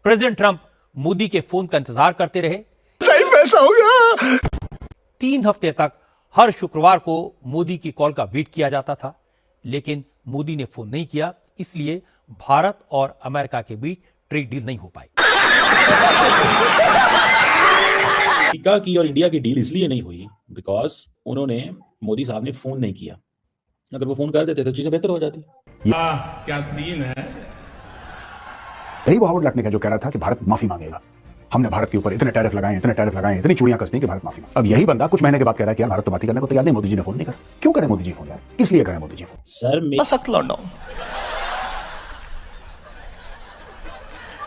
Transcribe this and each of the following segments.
President Trump Modi के phone का इंतजार करते रहे। सही पैसा होगा। 3 हफ्ते तक हर शुक्रवार को मोदी की कॉल का वेट किया जाता था, लेकिन मोदी ने फोन नहीं किया, इसलिए भारत और अमेरिका के बीच ट्रेड डील नहीं हो पाई। अमेरिका की और इंडिया की डील इसलिए नहीं हुई बिकॉज उन्होंने मोदी साहब ने फोन नहीं किया। अगर वो फोन कर देते तो चीजें बेहतर हो जाती। क्या सीन है। यही वो हावर्ड लैटनिक है जो कह रहा था कि भारत माफी मांगेगा। हमने भारत के ऊपर इतने टैरिफ लगाए, इतनी चूड़ियां कसनी कि भारत माफी मांगे। अब यही बंदा कुछ महीने के बाद कह रहा है कि यार भारत तो बात करने को तैयार नहीं, मोदी जी ने फोन नहीं करा। क्यों करें मोदी जी फोन यार? किस लिए करें मोदी जी फोन? सर सख्त लॉकडाउन,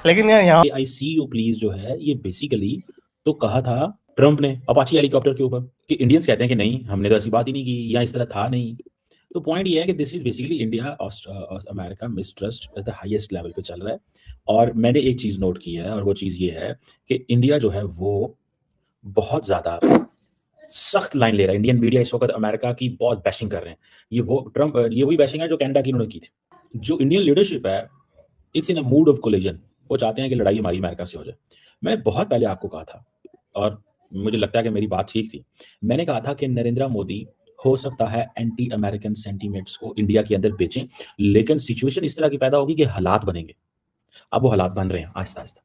लेकिन यार आई सी यू प्लीज जो है ये बेसिकली तो कहा था ट्रंप ने अपाची हेलीकॉप्टर के ऊपर कि इंडियंस कहते हैं कि नहीं हमने तो ऐसी बात ही नहीं की या इस तरह था नहीं। तो पॉइंट ये है कि this is basically India America mistrust at the highest level पे चल रहा है। और मैंने एक चीज नोट की है और वो चीज ये है कि इंडिया जो है वो बहुत ज्यादा सख्त लाइन ले रहा है। इंडियन मीडिया इस वक्त अमेरिका की बहुत बैशिंग कर रहे हैं। ये वही बैशिंग है जो कनाडा की उन्होंने की थी। जो इंडियन लीडरशिप है it's in a mood off collision. वो चाहते हैं कि लड़ाई हमारी अमेरिका से हो जाए। मैंने बहुत पहले आपको कहा था और मुझे लगता है कि मेरी बात ठीक थी। मैंने कहा था कि नरेंद्र मोदी हो सकता है एंटी अमेरिकन सेंटीमेंट्स को इंडिया के अंदर बेचें, लेकिन सिचुएशन इस तरह की पैदा होगी कि हालात बनेंगे। अब वो हालात बन रहे हैं आहिस्ता आहिस्ता।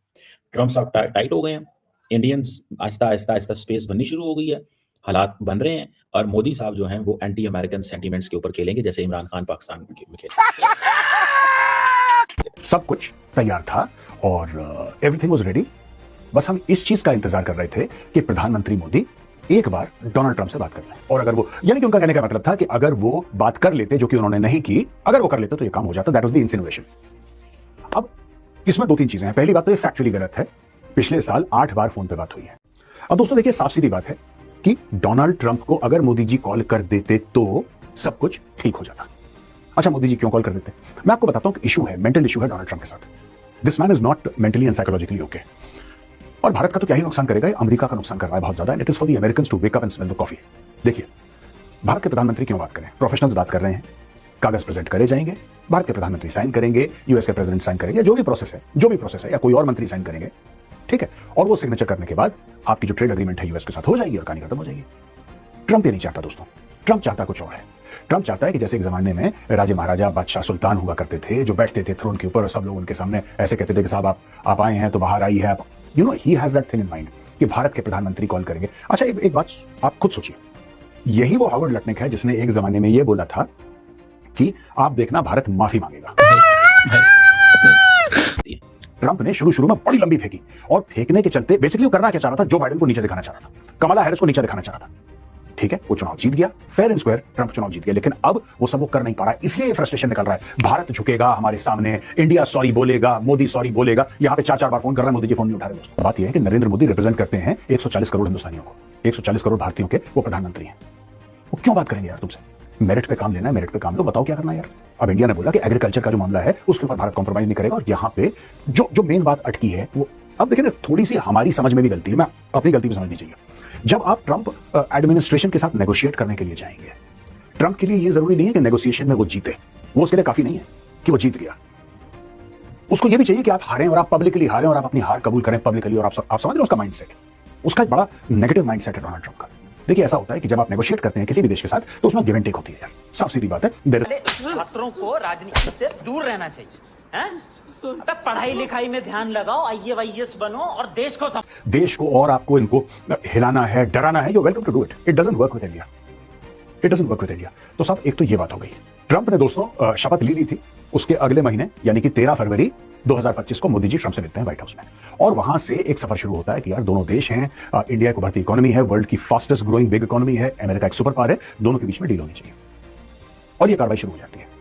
ट्रंप साहब टाइट हो गए हैं, इंडियंस आहिस्ता आहिस्ता स्पेस बननी शुरू हो गई है, हालात बन रहे हैं और मोदी साहब जो हैं वो एंटी अमेरिकन सेंटीमेंट्स के ऊपर खेलेंगे जैसे इमरान खान पाकिस्तान में खेले। सब कुछ तैयार था और एवरीथिंग वाज रेडी। बस हम इस चीज का इंतजार कर रहे थे कि प्रधानमंत्री मोदी एक बार डोनाल्ड ट्रंप से बात कर लें। और अगर वो, यानी कि उनका कहने का मतलब था कि अगर वो बात कर लेते, जो कि उन्होंने नहीं की, अगर वो कर लेते तो ये काम हो जाता। That was the insinuation. अब इसमें 2-3 चीजें हैं। पहली बात तो ये फैक्चुअली गलत है। पिछले साल 8 बार फोन पे बात हुई है। अब दोस्तों देखिए, साफ सीधी बात है कि डोनाल्ड ट्रंप को अगर मोदी जी कॉल कर देते तो सब कुछ ठीक हो जाता। अच्छा, मोदी जी क्यों कॉल कर देते? मैं आपको बताता हूं कि इशू है, मेंटल इशू है डोनाल्ड ट्रंप के साथ। This man is not mentally and psychologically okay. और भारत का तो क्या ही नुकसान करेगा, अमेरिका का नुकसान कर रहा है बहुत ज्यादा। It is for the Americans to wake up and smell the coffee. देखिए, भारत के प्रधानमंत्री क्यों बात करें? प्रोफेशनल्स बात कर रहे हैं, कागज प्रेजेंट करे जाएंगे, भारत के प्रधानमंत्री साइन करेंगे, यूएस के प्रेसिडेंट साइन करेंगे, जो भी प्रोसेस है या कोई और मंत्री साइन करेंगे, ठीक है। और वो सिग्नेचर करने के बाद आपकी जो ट्रेड एग्रीमेंट है यूएस के साथ हो जाएगी और कहानी खत्म हो जाएगी। ट्रंप ये नहीं चाहता दोस्तों। ट्रंप चाहता कुछ और है। ट्रंप चाहता है कि जैसे एक जमाने में राजे महाराजा बादशाह सुल्तान हुआ करते थे, जो बैठते थे थ्रोन के ऊपर और सब लोग उनके सामने ऐसे कहते थे कि साहब आप आए हैं तो बाहर आई है। You know, he has that thing in mind कि भारत के प्रधानमंत्री कॉल करेंगे। अच्छा, एक बात आप खुद सोचिए, यही वो हावर्ड लटनिक है जिसने एक जमाने में यह बोला था कि आप देखना भारत माफी मांगेगा। ट्रंप ने शुरू में बड़ी लंबी फेंकी और फेंकने के चलते बेसिकली वो करना क्या चाह रहा था? जो बाइडेन को नीचे दिखाना चाह रहा था, कमला हैरिस को नीचे दिखाना चाह रहा था, ठीक है। वो चुनाव जीत गया, फेयर एंड स्क्वायर ट्रंप चुनाव जीत गया, लेकिन अब वो सब वो कर नहीं पा रहा है, इसलिए फ्रस्ट्रेशन निकल रहा है। भारत झुकेगा हमारे सामने, इंडिया सॉरी बोलेगा, मोदी सॉरी बोलेगा। यहां पे 4-4 बार फोन कर रहा है, मोदी जी फोन नहीं उठा रहे। दोस्तों बात यह है कि नरेंद्र मोदी रिप्रेजेंट करते हैं 140 करोड़ हिंदुस्तानियों को, 140 करोड़ भारतीयों के वो प्रधानमंत्री हैं। वो क्यों बात करेंगे यार तुमसे? मेरिट पे काम लेना है, मेरिट पे काम लो, बताओ क्या करना है यार। अब इंडिया ने बोला कि एग्रीकल्चर का जो मामला है उसके ऊपर भारत कॉम्प्रोमाइज नहीं करेगा। और यहां पे जो मेन बात अटकी है वो, अब देखिए ना, थोड़ी सी हमारी समझ में भी गलती है, मैं अपनी गलती भी समझनी चाहिए। जब आप ट्रंप एडमिनिस्ट्रेशन के साथ नेगोशिएट करने के लिए जाएंगे, ट्रंप के लिए ये जरूरी नहीं है कि नेगोशिएशन में वो जीते, वो उसके लिए काफी नहीं है कि वो जीत गया। उसको ये भी चाहिए कि आप हारें और आप पब्लिकली हारें और आप अपनी हार कबूल करें पब्लिकली। और आप समझ रहे हो उसका माइंडसेट, उसका एक बड़ा नेगेटिव माइंडसेट है डोनाल्ड ट्रंप का। देखिए, ऐसा होता है कि जब आप नेगोशिएट करते हैं किसी भी देश के साथ तो उसमें गिव एंड टेक होती है यार, साफ सीधी बात है। छात्रों को राजनीति से दूर रहना चाहिए। पढ़ाई लिखाई में ध्यान लगाओ, आईएएस बनो और देश को और आपको इनको हिलाना है, डराना है, you welcome to do it. It doesn't work with India, it doesn't work with India. तो साहब, एक तो ये बात हो गई। ट्रंप ने दोस्तों शपथ ली थी, उसके अगले महीने यानी कि 13 फरवरी 2025 को मोदी जी ट्रंप से मिलते हैं व्हाइट हाउस में। और वहां से एक सफर शुरू होता है कि यार दोनों देश हैं, इंडिया एक बढ़ती इकोनॉमी है, वर्ल्ड की फास्टेस्ट ग्रोइंग बिग इकोनॉमी है, अमेरिका एक सुपर पावर है, दोनों के बीच में डील होनी चाहिए। और ये कार्रवाई शुरू हो जाती है।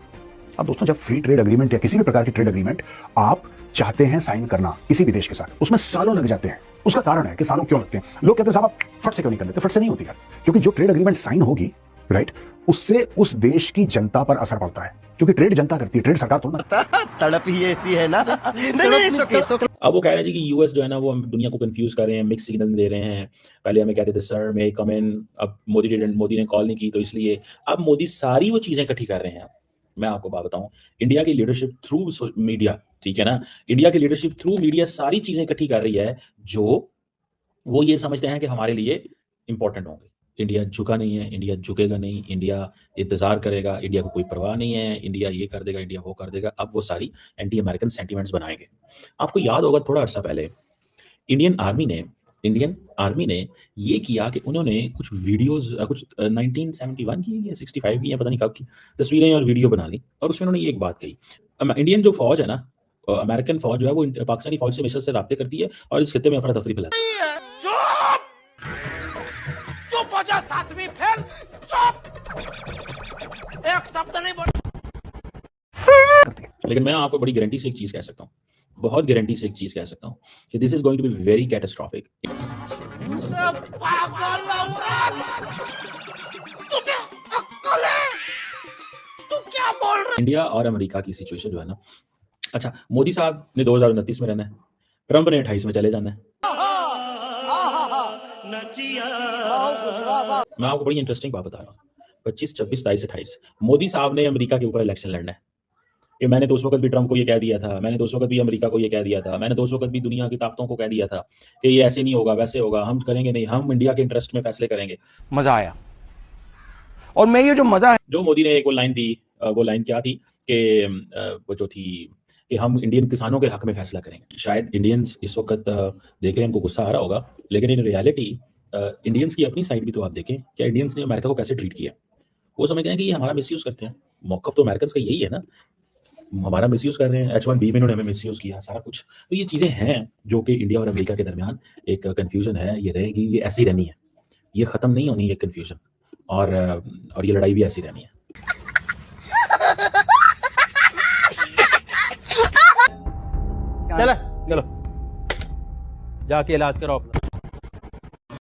अब दोस्तों, जब फ्री ट्रेड एग्रीमेंट या किसी भी प्रकार की ट्रेड एग्रीमेंट आप चाहते हैं साइन करना किसी भी देश के साथ, उसमें सालों लग जाते हैं। उसका कारण है कि सालों क्यों लगते हैं? लोग कहते हैं साहब आप फट से क्यों नहीं कर लेते? फट से नहीं होती यार, क्योंकि जो ट्रेड एग्रीमेंट साइन होगी, राइट, उससे उस देश की जनता पर असर पड़ता है, क्योंकि ट्रेड जनता करती है, ट्रेड सरकार थोड़ा ना। तड़प ही ऐसी है ना। अब वो कह रहे हैं जी कि यूएस जो है ना वो दुनिया को कंफ्यूज कर रहे हैं, मिक्स सिग्नल दे रहे हैं। पहले हमें कहते थे सर मे कम इन, अब मोदी ने कॉल नहीं की तो इसलिए अब मोदी सारी वो चीजें इकट्ठी कर रहे हैं। मैं आपको बात बताऊं, इंडिया की लीडरशिप थ्रू मीडिया ठीक है ना। इंडिया की लीडरशिप थ्रू मीडिया सारी चीजें इकट्ठी कर रही है जो वो ये समझते हैं कि हमारे लिए इंपॉर्टेंट होंगे। इंडिया झुका नहीं है, इंडिया झुकेगा नहीं, इंडिया इंतजार करेगा, इंडिया को कोई परवाह नहीं है, इंडिया ये कर देगा, इंडिया वो कर देगा। अब वो सारी एंटी अमेरिकन सेंटीमेंट्स बनाएंगे। आपको याद होगा थोड़ा अर्सा पहले इंडियन आर्मी ने ये किया कि उन्होंने कुछ वीडियोस कुछ 1971 की या 65 की या पता नहीं कब की तस्वीरें और वीडियो बना ली, और उसमें उन्होंने ये एक बात कही, इंडियन जो फौज है ना, अमेरिकन फौज जो है वो पाकिस्तानी फौज से हमेशा से राब्ते करती है और इस खित्ते में अफरा तफरी फैलाती है। चुप हो जा, सातवीं फेल, चुप, एक शब्द नहीं बोल। लेकिन मैं आपको बड़ी गारंटी से एक चीज कह सकता हूँ, बहुत गारंटी से एक चीज कह सकता हूँ कि this is going to be very catastrophic. तुझे अक्ल है? तू क्या बोल रहा है? इंडिया और अमेरिका की सिचुएशन जो है ना, अच्छा मोदी साहब ने 2029 में रहना है, ट्रंप ने 28 में चले जाना है। मैं आपको बड़ी इंटरेस्टिंग बात बता रहा हूँ, 25, 26, 23, 28 मोदी साहब ने अमेरिका के ऊपर इलेक्शन लड़ना है कि मैंने तो उस वक्त भी ट्रंप को ये कह दिया था, मैंने तो उस वक्त भी अमेरिका को ये कह दिया था, मैंने तो उस वक्त भी दुनिया की ताकतों को कह दिया था कि ये ऐसे नहीं होगा, वैसे होगा, हम करेंगे नहीं, हम इंडिया के इंटरेस्ट में फैसले करेंगे। मजा आया। और मैं ये जो मजा है, जो मोदी ने एक वो लाइन दी, वो लाइन क्या थी कि वो जो थी कि हम इंडियन किसानों के हक में फैसला करेंगे। शायद इंडियंस इस वक्त देख रहे हैं, उनको गुस्सा आ रहा होगा, लेकिन इन रियलिटी इंडियंस की अपनी साइड भी तो आप देखें, क्या इंडियंस ने अमेरिका को कैसे ट्रीट किया। वो समझते हैं कि ये हमारा मिसयूज करते हैं। मौकफ तो अमेरिकन का यही है ना, हमारा मिसयूज कर रहे हैं, H1B में इन्होंने हमें मिसयूज किया, सारा कुछ। तो ये चीजें हैं जो कि इंडिया और अमेरिका के दरमियान एक कंफ्यूजन है, ये रहेगी, ये ऐसी रहनी है, ये खत्म नहीं होनी ये कंफ्यूजन, और ये लड़ाई भी ऐसी रहनी है। चलो जाके इलाज करो अपना।